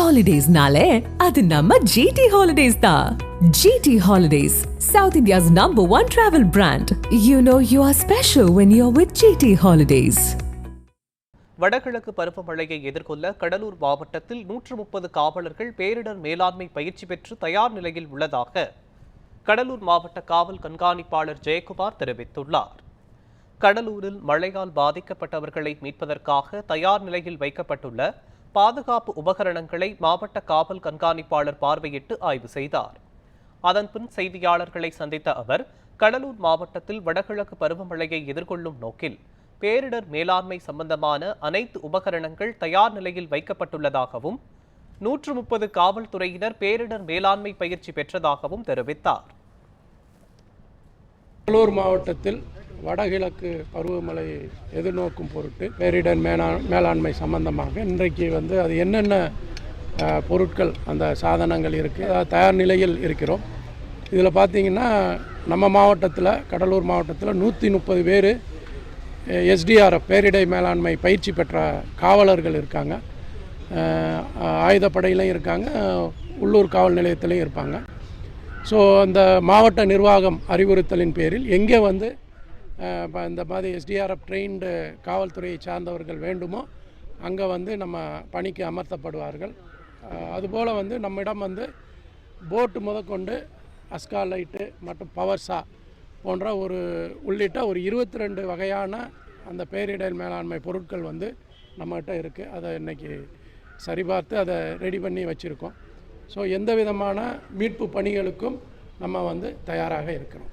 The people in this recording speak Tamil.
Holidays-nale, adu namma GT Holidays da. GT Holidays, South India's #1 travel brand. You know you are special when you're with GT Holidays. வடகிழக்கு பருவமழையை எதிர்கொள்ள கடலூர் மாவட்டத்தில் 130 காவலர்கள் பேரிடர் மேலாண்மை பயிற்சி பெற்று தயார் நிலையில் உள்ளதாக கடலூர் மாவட்ட காவல் கண்காணிப்பாளர் ஜெயக்குமார் தெரிவித்துள்ளார். கடலூரில் மழையால் பாதிக்கப்பட்டவர்களை மீட்பதற்காக தயார் நிலையில் வைக்கப்பட்டுள்ள பாதுகாப்பு உபகரணங்களை மாவட்ட காவல் கண்காணிப்பாளர் பார்வையிட்டு ஆய்வு செய்தார். அதன்பின் செய்தியாளர்களை சந்தித்த அவர் கடலூர் மாவட்டத்தில் வடகிழக்கு பருவமழையை எதிர்கொள்ளும் நோக்கில் பேரிடர் மேலாண்மை சம்பந்தமான அனைத்து உபகரணங்கள் தயார் நிலையில் வைக்கப்பட்டுள்ளதாகவும் 130 காவல்துறையினர் பேரிடர் மேலாண்மை பயிற்சி பெற்றதாகவும் தெரிவித்தார். கடலூர் மாவட்டத்தில் வடகிழக்கு பருவமழை எதிர்நோக்கும் பொருட்டு பேரிடர் மேலாண்மை சம்பந்தமாக இன்றைக்கு அது என்னென்ன பொருட்கள் அந்த சாதனங்கள் இருக்குது, அதாவது தயார் நிலையில் இருக்கிறோம். இதில் பார்த்திங்கன்னா நம்ம மாவட்டத்தில் கடலூர் மாவட்டத்தில் 130 பேர் எஸ்டிஆர்எஃப் பேரிடர் மேலாண்மை பயிற்சி பெற்ற காவலர்கள் இருக்காங்க. ஆயுதப்படையிலையும் இருக்காங்க, உள்ளூர் காவல் நிலையத்திலையும் இருப்பாங்க. ஸோ அந்த மாவட்ட நிர்வாகம் அறிவுறுத்தலின் பேரில் எங்கே இந்த மாதிரி எஸ்டிஆர்எஃப் ட்ரெயின்டு காவல்துறையை சார்ந்தவர்கள் வேண்டுமோ அங்கே நம்ம பணிக்கு அமர்த்தப்படுவார்கள். அதுபோல் நம்மிடம் போட்டு முதற்கொண்டு அஸ்கா லைட்டு மற்றும் பவர்ஸா போன்ற உள்ளிட்ட 22 வகையான அந்த பேரிடர் மேலாண்மை பொருட்கள் நம்மகிட்ட இருக்குது. அதை இன்றைக்கி சரிபார்த்து அதை ரெடி பண்ணி வச்சுருக்கோம். ஸோ எந்த விதமான மீட்பு பணிகளுக்கும் நம்ம தயாராக இருக்கிறோம்.